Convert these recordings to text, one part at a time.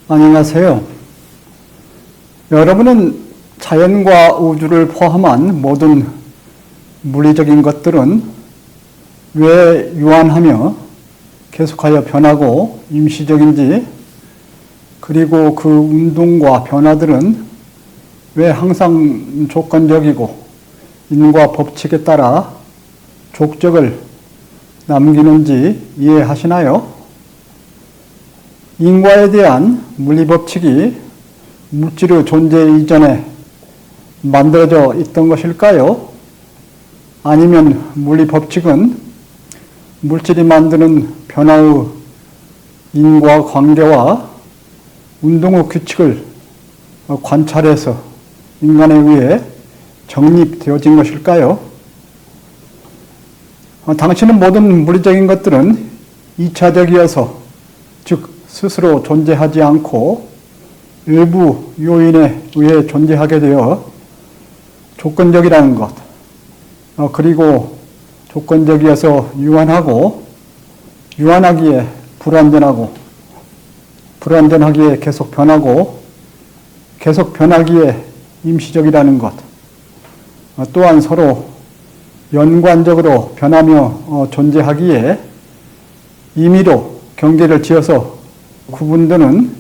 안녕하세요. 여러분은 자연과 우주를 포함한 모든 물리적인 것들은 왜 유한하며 계속하여 변하고 임시적인지, 그리고 그 운동과 변화들은 왜 항상 조건적이고 인과 법칙에 따라 족적을 남기는지 이해하시나요? 인과에 대한 물리법칙이 물질의 존재 이전에 만들어져 있던 것일까요? 아니면 물리법칙은 물질이 만드는 변화의 인과관계와 운동의 규칙을 관찰해서 인간에 의해 정립되어진 것일까요? 당신은 모든 물리적인 것들은 이차적이어서, 즉 스스로 존재하지 않고 일부 요인에 의해 존재하게 되어 조건적이라는 것, 그리고 조건적이어서 유한하고, 유한하기에 불완전하고, 불완전하기에 계속 변하고, 계속 변하기에 임시적이라는 것, 또한 서로 연관적으로 변하며 존재하기에 임의로 경계를 지어서 구분되는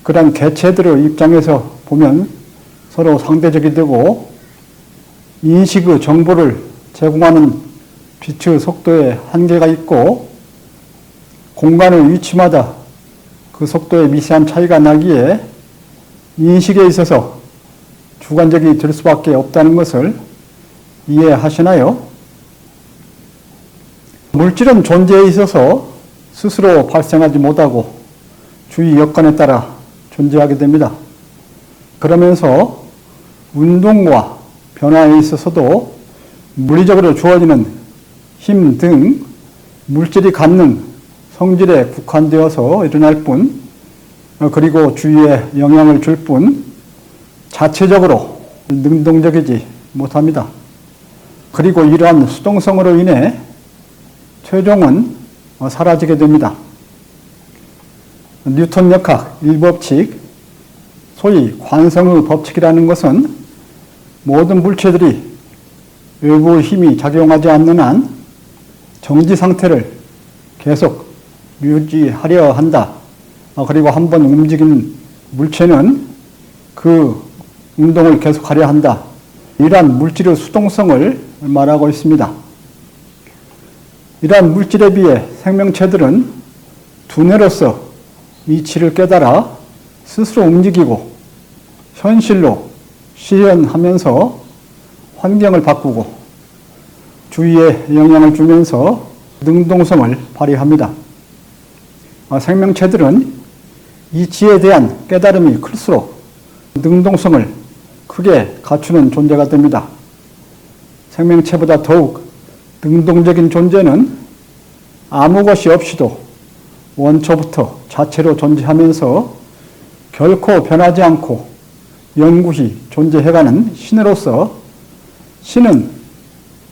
그런 개체들의 입장에서 보면 서로 상대적이 되고, 인식의 정보를 제공하는 빛의 속도에 한계가 있고, 공간의 위치마다 그 속도의 미세한 차이가 나기에 인식에 있어서 주관적이 될 수밖에 없다는 것을 이해하시나요? 물질은 존재에 있어서 스스로 발생하지 못하고 주위 여건에 따라 존재하게 됩니다. 그러면서 운동과 변화에 있어서도 물리적으로 주어지는 힘 등 물질이 갖는 성질에 국한되어서 일어날 뿐, 그리고 주위에 영향을 줄 뿐 자체적으로 능동적이지 못합니다. 그리고 이러한 수동성으로 인해 최종은 사라지게 됩니다. 뉴턴 역학 1법칙, 소위 관성의 법칙이라는 것은 모든 물체들이 외부의 힘이 작용하지 않는 한 정지 상태를 계속 유지하려 한다. 그리고 한번 움직이는 물체는 그 운동을 계속하려 한다. 이러한 물질의 수동성을 말하고 있습니다. 이러한 물질에 비해 생명체들은 두뇌로서 이치를 깨달아 스스로 움직이고 현실로 실현하면서 환경을 바꾸고 주위에 영향을 주면서 능동성을 발휘합니다. 생명체들은 이치에 대한 깨달음이 클수록 능동성을 크게 갖추는 존재가 됩니다. 생명체보다 더욱 능동적인 존재는 아무 것이 없이도 원초부터 자체로 존재하면서 결코 변하지 않고 영구히 존재해가는 신으로서, 신은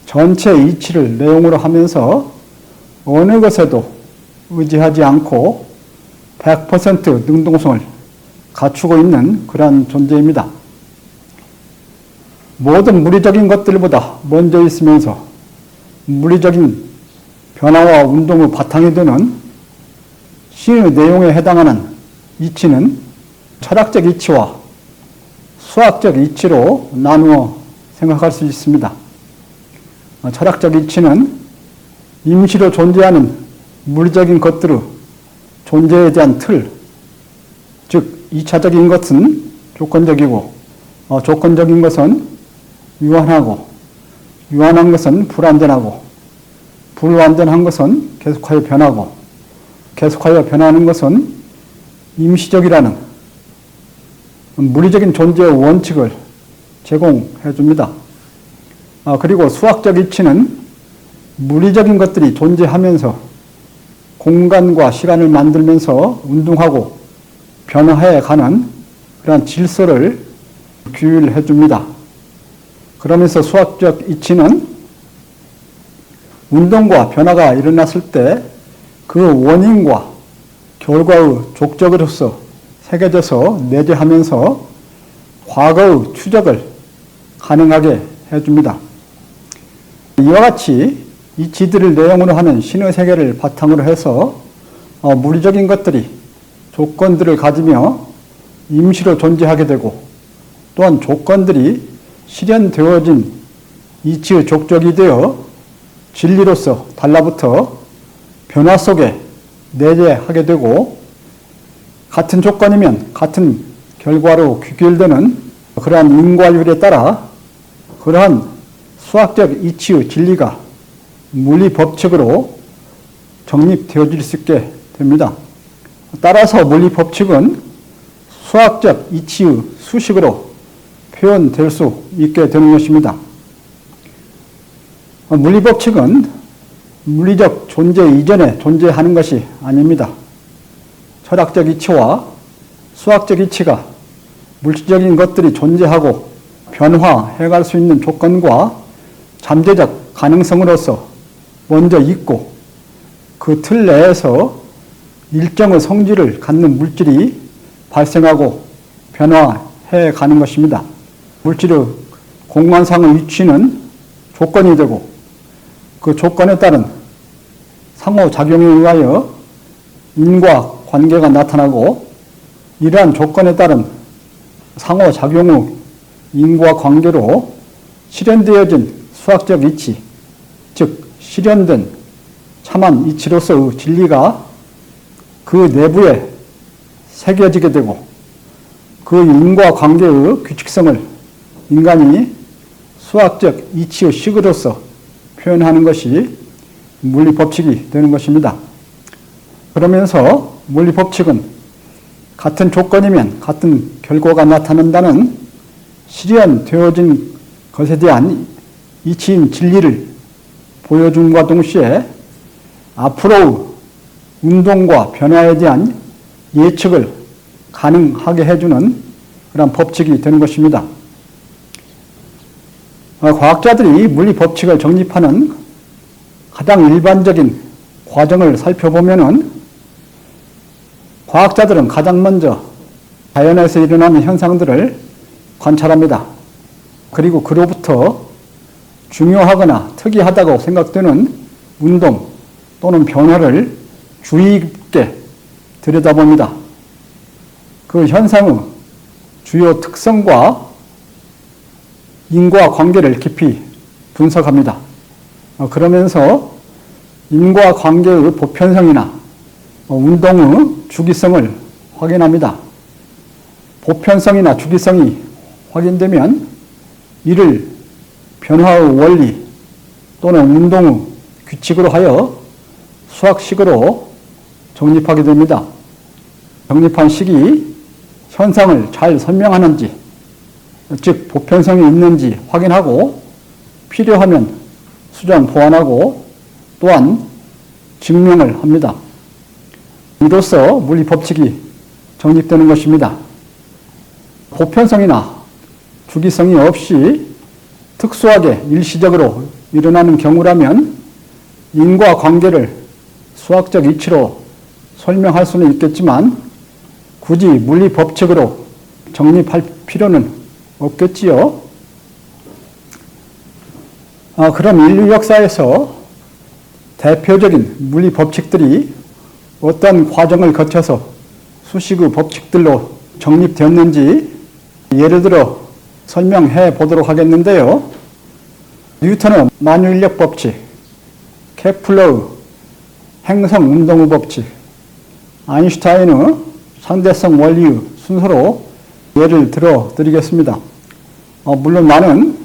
전체 이치를 내용으로 하면서 어느 것에도 의지하지 않고 100% 능동성을 갖추고 있는 그러한 존재입니다. 모든 물리적인 것들보다 먼저 있으면서 물리적인 변화와 운동의 바탕이 되는 신의 내용에 해당하는 이치는 철학적 이치와 수학적 이치로 나누어 생각할 수 있습니다. 철학적 이치는 임시로 존재하는 물리적인 것들의 존재에 대한 틀, 즉 이차적인 것은 조건적이고 조건적인 것은 유한하고, 유한한 것은 불완전하고, 불완전한 것은 계속하여 변하고, 계속하여 변하는 것은 임시적이라는 물리적인 존재의 원칙을 제공해 줍니다. 그리고 수학적 이치는 물리적인 것들이 존재하면서 공간과 시간을 만들면서 운동하고 변화해 가는 그런 질서를 규율해 줍니다. 그러면서 수학적 이치는 운동과 변화가 일어났을 때 그 원인과 결과의 족적으로서 새겨져서 내재하면서 과거의 추적을 가능하게 해줍니다. 이와 같이 이 지들을 내용으로 하는 신의 세계를 바탕으로 해서 물리적인 것들이 조건들을 가지며 임시로 존재하게 되고, 또한 조건들이 실현되어진 이치의 족적이 되어 진리로서 달라붙어 변화 속에 내재하게 되고, 같은 조건이면 같은 결과로 귀결되는 그러한 인과율에 따라 그러한 수학적 이치의 진리가 물리 법칙으로 정립되어질 수 있게 됩니다. 따라서 물리 법칙은 수학적 이치의 수식으로 표현될 수 있게 되는 것입니다. 물리 법칙은 물리적 존재 이전에 존재하는 것이 아닙니다. 철학적 이치와 수학적 이치가 물질적인 것들이 존재하고 변화해갈 수 있는 조건과 잠재적 가능성으로서 먼저 있고, 그 틀 내에서 일정의 성질을 갖는 물질이 발생하고 변화해 가는 것입니다. 물질의 공간상의 위치는 조건이 되고, 그 조건에 따른 상호작용에 의하여 인과 관계가 나타나고, 이러한 조건에 따른 상호작용의 인과 관계로 실현되어진 수학적 이치, 즉 실현된 참한 이치로서의 진리가 그 내부에 새겨지게 되고, 그 인과 관계의 규칙성을 인간이 수학적 이치의 식으로서 표현하는 것이 물리 법칙이 되는 것입니다. 그러면서 물리 법칙은 같은 조건이면 같은 결과가 나타난다는 실현되어진 것에 대한 이치인 진리를 보여줌과 동시에 앞으로의 운동과 변화에 대한 예측을 가능하게 해주는 그런 법칙이 되는 것입니다. 과학자들이 물리 법칙을 정립하는 가장 일반적인 과정을 살펴보면은, 과학자들은 가장 먼저 자연에서 일어나는 현상들을 관찰합니다. 그리고 그로부터 중요하거나 특이하다고 생각되는 운동 또는 변화를 주의 깊게 들여다봅니다. 그 현상의 주요 특성과 인과관계를 깊이 분석합니다. 그러면서 인과관계의 보편성이나 운동의 주기성을 확인합니다. 보편성이나 주기성이 확인되면 이를 변화의 원리 또는 운동의 규칙으로 하여 수학식으로 정립하게 됩니다. 정립한 식이 현상을 잘 설명하는지, 즉 보편성이 있는지 확인하고, 필요하면 수정 보완하고, 또한 증명을 합니다. 이로써 물리 법칙이 정립되는 것입니다. 보편성이나 주기성이 없이 특수하게 일시적으로 일어나는 경우라면 인과관계를 수학적 이치로 설명할 수는 있겠지만 굳이 물리 법칙으로 정립할 필요는 없겠지요. 그럼 인류 역사에서 대표적인 물리 법칙들이 어떤 과정을 거쳐서 수식의 법칙들로 정립되었는지 예를 들어 설명해 보도록 하겠는데요. 뉴턴의 만유인력 법칙, 케플러의 행성 운동의 법칙, 아인슈타인의 상대성 원리의 순서로 예를 들어 드리겠습니다. 물론 나는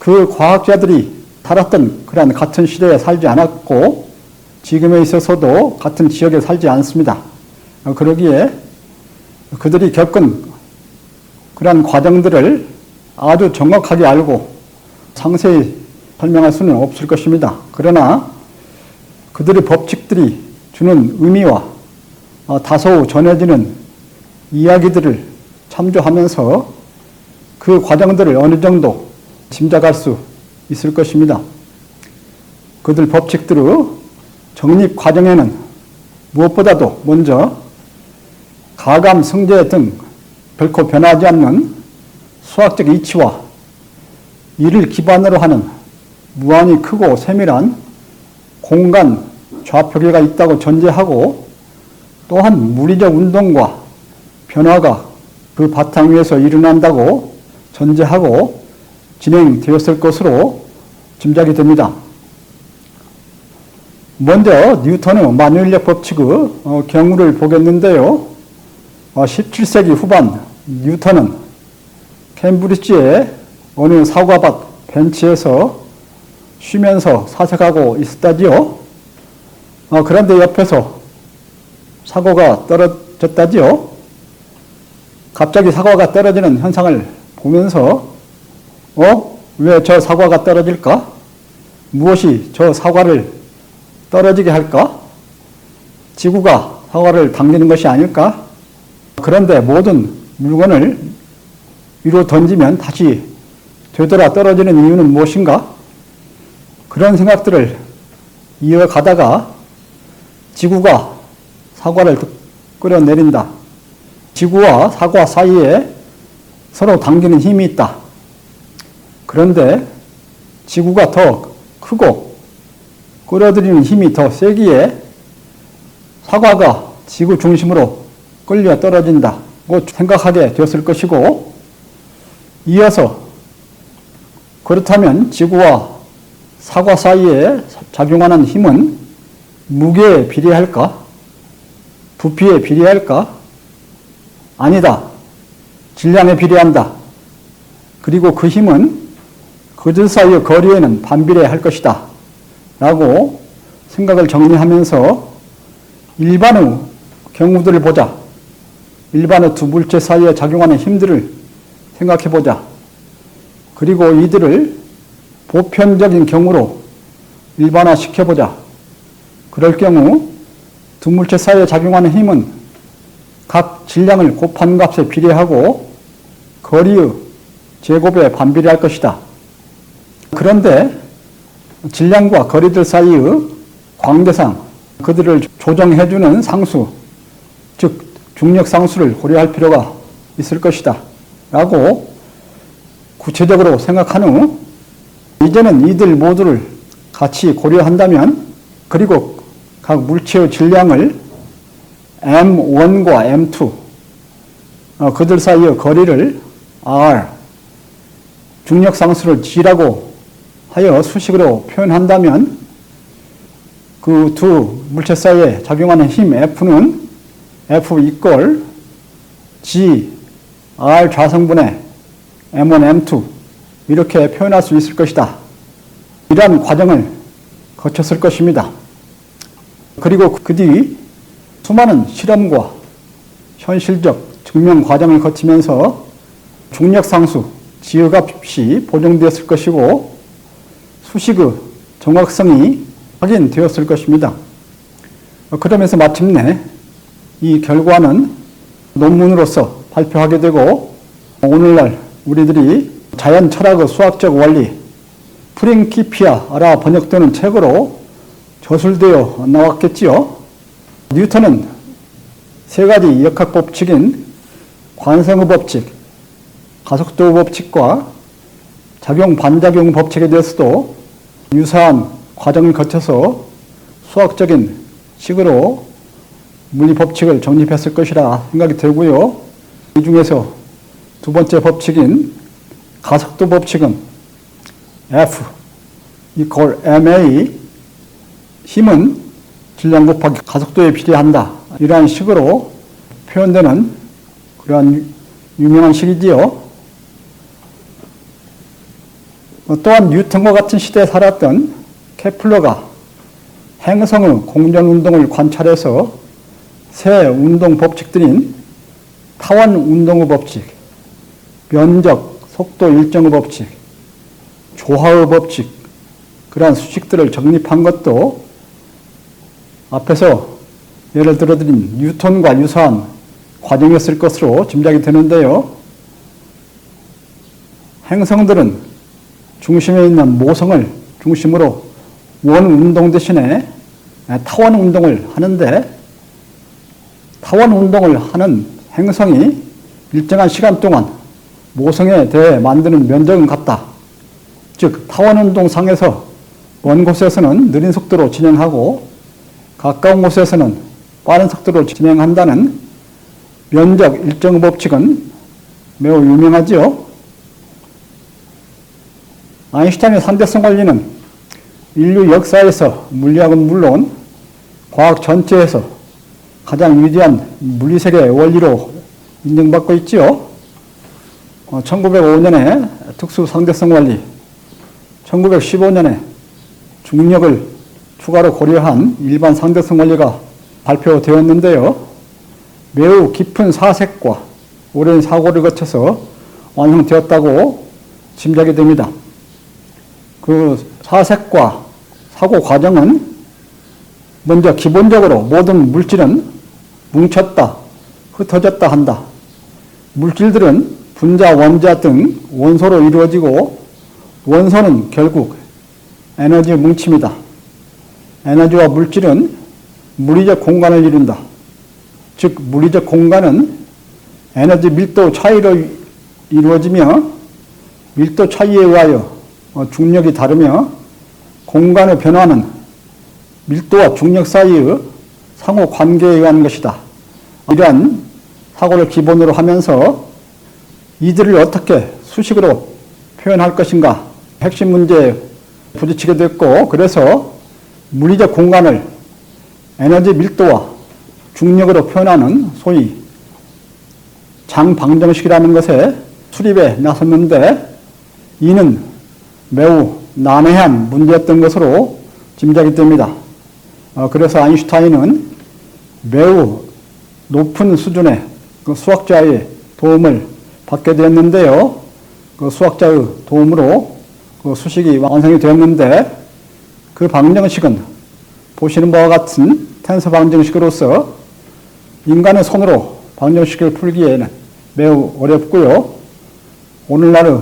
그 과학자들이 살았던 그런 같은 시대에 살지 않았고 지금에 있어서도 같은 지역에 살지 않습니다. 그러기에 그들이 겪은 그러한 과정들을 아주 정확하게 알고 상세히 설명할 수는 없을 것입니다. 그러나 그들의 법칙들이 주는 의미와 다소 전해지는 이야기들을 참조하면서 그 과정들을 어느 정도 짐작할 수 있을 것입니다. 그들 법칙들의 정립 과정에는 무엇보다도 먼저 가감, 성제 등 결코 변하지 않는 수학적 이치와 이를 기반으로 하는 무한히 크고 세밀한 공간 좌표계가 있다고 전제하고, 또한 물리적 운동과 변화가 그 바탕 위에서 일어난다고 전제하고 진행되었을 것으로 짐작이 됩니다. 먼저 뉴턴의 만유인력 법칙의 경우를 보겠는데요. 17세기 후반 뉴턴은 캠브리지의 어느 사과밭 벤치에서 쉬면서 사색하고 있었다지요. 그런데 옆에서 사과가 떨어졌다지요. 갑자기 사과가 떨어지는 현상을 보면서 왜 저 사과가 떨어질까? 무엇이 저 사과를 떨어지게 할까? 지구가 사과를 당기는 것이 아닐까? 그런데 모든 물건을 위로 던지면 다시 되돌아 떨어지는 이유는 무엇인가? 그런 생각들을 이어가다가 지구가 사과를 끌어내린다. 지구와 사과 사이에 서로 당기는 힘이 있다. 그런데 지구가 더 크고 끌어들이는 힘이 더 세기에 사과가 지구 중심으로 끌려 떨어진다고 생각하게 되었을 것이고, 이어서 그렇다면 지구와 사과 사이에 작용하는 힘은 무게에 비례할까? 부피에 비례할까? 아니다. 질량에 비례한다. 그리고 그 힘은 그들 사이의 거리에는 반비례할 것이다. 라고 생각을 정리하면서 일반의 경우들을 보자. 일반의 두 물체 사이에 작용하는 힘들을 생각해 보자. 그리고 이들을 보편적인 경우로 일반화 시켜보자. 그럴 경우 두 물체 사이에 작용하는 힘은 각 질량을 곱한 값에 비례하고 거리의 제곱에 반비례할 것이다. 그런데 질량과 거리들 사이의 광대상, 그들을 조정해주는 상수, 즉 중력 상수를 고려할 필요가 있을 것이다. 라고 구체적으로 생각한 후 이제는 이들 모두를 같이 고려한다면, 그리고 각 물체의 질량을 M1과 M2, 그들 사이의 거리를 R, 중력 상수를 G라고 하여 수식으로 표현한다면 그 두 물체 사이에 작용하는 힘 F는 F 이퀄 G, R 좌성분의 M1, M2 이렇게 표현할 수 있을 것이다. 이러한 과정을 거쳤을 것입니다. 그리고 그 뒤 수많은 실험과 현실적 증명 과정을 거치면서 중력상수 G의 값이 보정되었을 것이고 수식의 정확성이 확인되었을 것입니다. 그러면서 마침내 이 결과는 논문으로서 발표하게 되고, 오늘날 우리들이 자연 철학의 수학적 원리 프린키피아라 번역되는 책으로 저술되어 나왔겠지요. 뉴턴은 세 가지 역학 법칙인 관성의 법칙, 가속도의 법칙과 작용 반작용 법칙에 대해서도 유사한 과정을 거쳐서 수학적인 식으로 물리 법칙을 정립했을 것이라 생각이 들고요. 이 중에서 두 번째 법칙인 가속도 법칙은 F 이퀄 ma, 힘은 질량 곱하기 가속도에 비례한다. 이러한 식으로 표현되는 그러한 유명한 식이지요. 또한 뉴턴과 같은 시대에 살았던 케플러가 행성의 공전 운동을 관찰해서 새 운동 법칙들인 타원 운동의 법칙, 면적, 속도 일정의 법칙, 조화의 법칙, 그러한 수식들을 정립한 것도 앞에서 예를 들어드린 뉴턴과 유사한 과정이었을 것으로 짐작이 되는데요. 행성들은 중심에 있는 모성을 중심으로 원 운동 대신에 타원 운동을 하는데, 타원 운동을 하는 행성이 일정한 시간 동안 모성에 대해 만드는 면적은 같다. 즉 타원 운동상에서 먼 곳에서는 느린 속도로 진행하고 가까운 곳에서는 빠른 속도로 진행한다는 면적 일정 법칙은 매우 유명하지요. 아인슈타인의 상대성 원리는 인류 역사에서 물리학은 물론 과학 전체에서 가장 위대한 물리세계의 원리로 인정받고 있지요. 1905년에 특수 상대성 원리, 1915년에 중력을 추가로 고려한 일반 상대성 원리가 발표되었는데요. 매우 깊은 사색과 오랜 사고를 거쳐서 완성되었다고 짐작이 됩니다. 그 사색과 사고 과정은 먼저 기본적으로 모든 물질은 뭉쳤다, 흩어졌다 한다. 물질들은 분자, 원자 등 원소로 이루어지고 원소는 결국 에너지 뭉침이다. 에너지와 물질은 물리적 공간을 이룬다. 즉 물리적 공간은 에너지 밀도 차이로 이루어지며 밀도 차이에 의하여 중력이 다르며 공간의 변화는 밀도와 중력 사이의 상호 관계에 의한 것이다. 이러한 사고를 기본으로 하면서 이들을 어떻게 수식으로 표현할 것인가 핵심 문제에 부딪히게 됐고, 그래서 물리적 공간을 에너지 밀도와 중력으로 표현하는 소위 장방정식이라는 것에 수립에 나섰는데, 이는 매우 난해한 문제였던 것으로 짐작이 됩니다. 그래서 아인슈타인은 매우 높은 수준의 그 수학자의 도움을 받게 되었는데요. 그 수학자의 도움으로 그 수식이 완성이 되었는데, 그 방정식은 보시는 바와 같은 텐서 방정식으로서 인간의 손으로 방정식을 풀기에는 매우 어렵고요. 오늘날의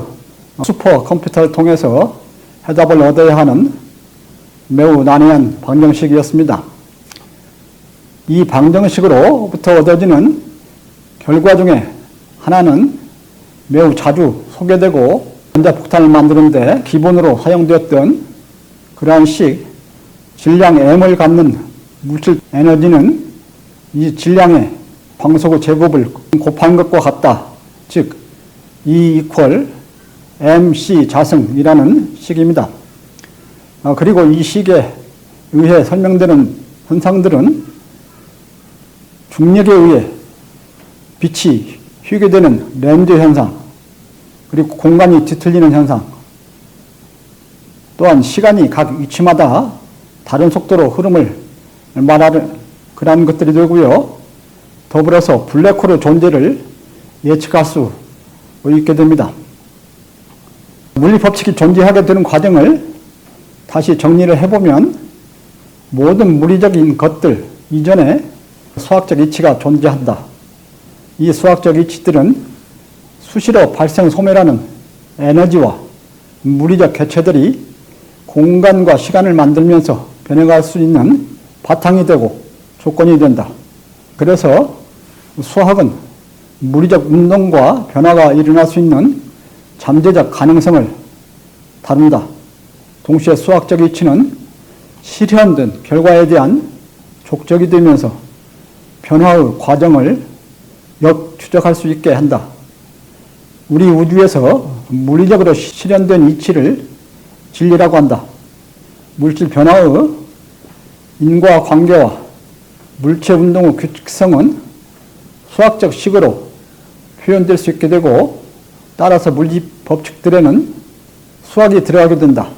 슈퍼컴퓨터를 통해서 해답을 얻어야 하는 매우 난해한 방정식이었습니다. 이 방정식으로부터 얻어지는 결과 중에 하나는 매우 자주 소개되고 원자폭탄을 만드는 데 기본으로 사용되었던 그러한 식, 질량 m을 갖는 물질 에너지는 이 질량의 광속의 제곱을 곱한 것과 같다. 즉 E 이퀄 mc 자승이라는 식입니다. 그리고 이 식에 의해 설명되는 현상들은 중력에 의해 빛이 휘게 되는 렌즈 현상, 그리고 공간이 뒤틀리는 현상, 또한 시간이 각 위치마다 다른 속도로 흐름을 말하는 그런 것들이 되고요. 더불어서 블랙홀의 존재를 예측할 수 있게 됩니다. 물리 법칙이 존재하게 되는 과정을 다시 정리를 해보면 모든 물리적인 것들 이전에 수학적 이치가 존재한다. 이 수학적 이치들은 수시로 발생 소멸하는 에너지와 물리적 개체들이 공간과 시간을 만들면서 변해갈 수 있는 바탕이 되고 조건이 된다. 그래서 수학은 물리적 운동과 변화가 일어날 수 있는 잠재적 가능성을 다룬다. 동시에 수학적 이치는 실현된 결과에 대한 족적이 되면서 변화의 과정을 역추적할 수 있게 한다. 우리 우주에서 물리적으로 실현된 이치를 진리라고 한다. 물질 변화의 인과관계와 물체 운동의 규칙성은 수학적 식으로 표현될 수 있게 되고, 따라서 물리 법칙들에는 수학이 들어가게 된다.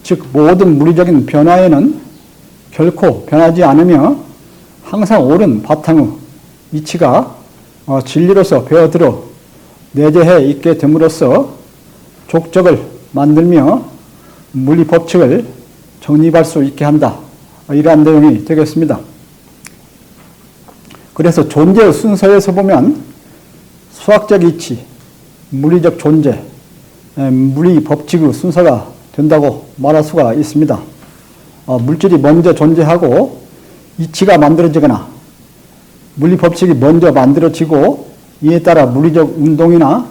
즉 모든 물리적인 변화에는 결코 변하지 않으며 항상 옳은 바탕의 이치가 진리로서 배어들어 내재해 있게 됨으로써 족적을 만들며 물리 법칙을 정립할 수 있게 한다. 이러한 내용이 되겠습니다. 그래서 존재의 순서에서 보면 수학적 이치, 물리적 존재, 물리 법칙의 순서가 된다고 말할 수가 있습니다. 물질이 먼저 존재하고 이치가 만들어지거나 물리 법칙이 먼저 만들어지고 이에 따라 물리적 운동이나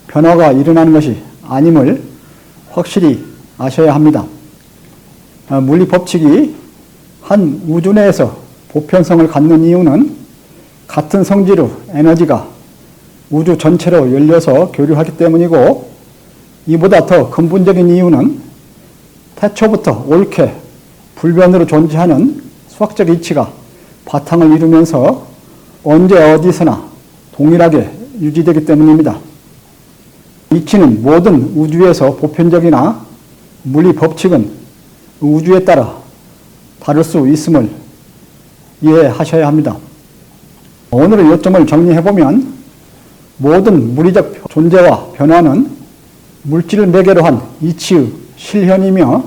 변화가 일어나는 것이 아님을 확실히 아셔야 합니다. 물리 법칙이 한 우주 내에서 보편성을 갖는 이유는 같은 성질의 에너지가 우주 전체로 열려서 교류하기 때문이고, 이보다 더 근본적인 이유는 태초부터 옳게 불변으로 존재하는 수학적 이치가 바탕을 이루면서 언제 어디서나 동일하게 유지되기 때문입니다. 이치는 모든 우주에서 보편적이나 물리 법칙은 우주에 따라 다를 수 있음을 이해하셔야 합니다. 오늘의 요점을 정리해보면 모든 물리적 존재와 변화는 물질을 매개로 한 이치의 실현이며,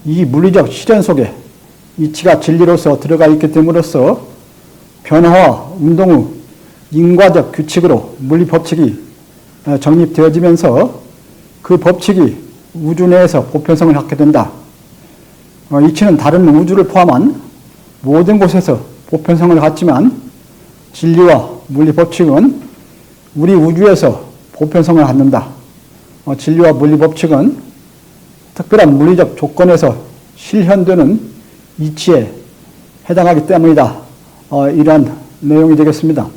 이 물리적 실현 속에 이치가 진리로서 들어가 있기 때문으로써 변화와 운동의 인과적 규칙으로 물리 법칙이 정립되어지면서 그 법칙이 우주 내에서 보편성을 갖게 된다. 이치는 다른 우주를 포함한 모든 곳에서 보편성을 갖지만 진리와 물리 법칙은 우리 우주에서 보편성을 갖는다. 진리와 물리 법칙은 특별한 물리적 조건에서 실현되는 이치에 해당하기 때문이다. 이러한 내용이 되겠습니다.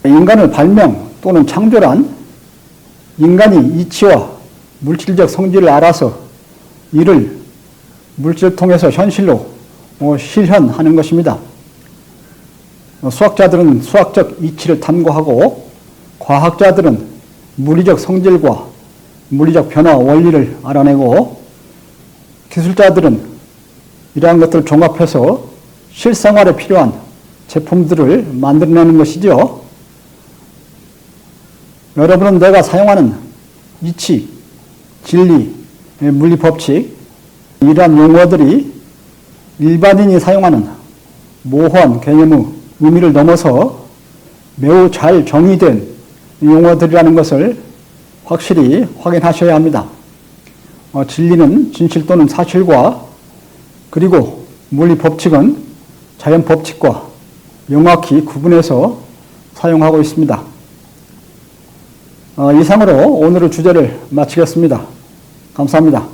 인간을 발명 또는 창조란 인간이 이치와 물질적 성질을 알아서 이를 물질을 통해서 현실로 실현하는 것입니다. 수학자들은 수학적 이치를 탐구하고, 과학자들은 물리적 성질과 물리적 변화 원리를 알아내고, 기술자들은 이러한 것들을 종합해서 실생활에 필요한 제품들을 만들어내는 것이죠. 여러분은 내가 사용하는 이치, 진리, 물리 법칙, 이러한 용어들이 일반인이 사용하는 모호한 개념의 의미를 넘어서 매우 잘 정의된 용어들이라는 것을 확실히 확인하셔야 합니다. 진리는 진실 또는 사실과, 그리고 물리 법칙은 자연 법칙과 명확히 구분해서 사용하고 있습니다. 이상으로 오늘의 주제를 마치겠습니다. 감사합니다.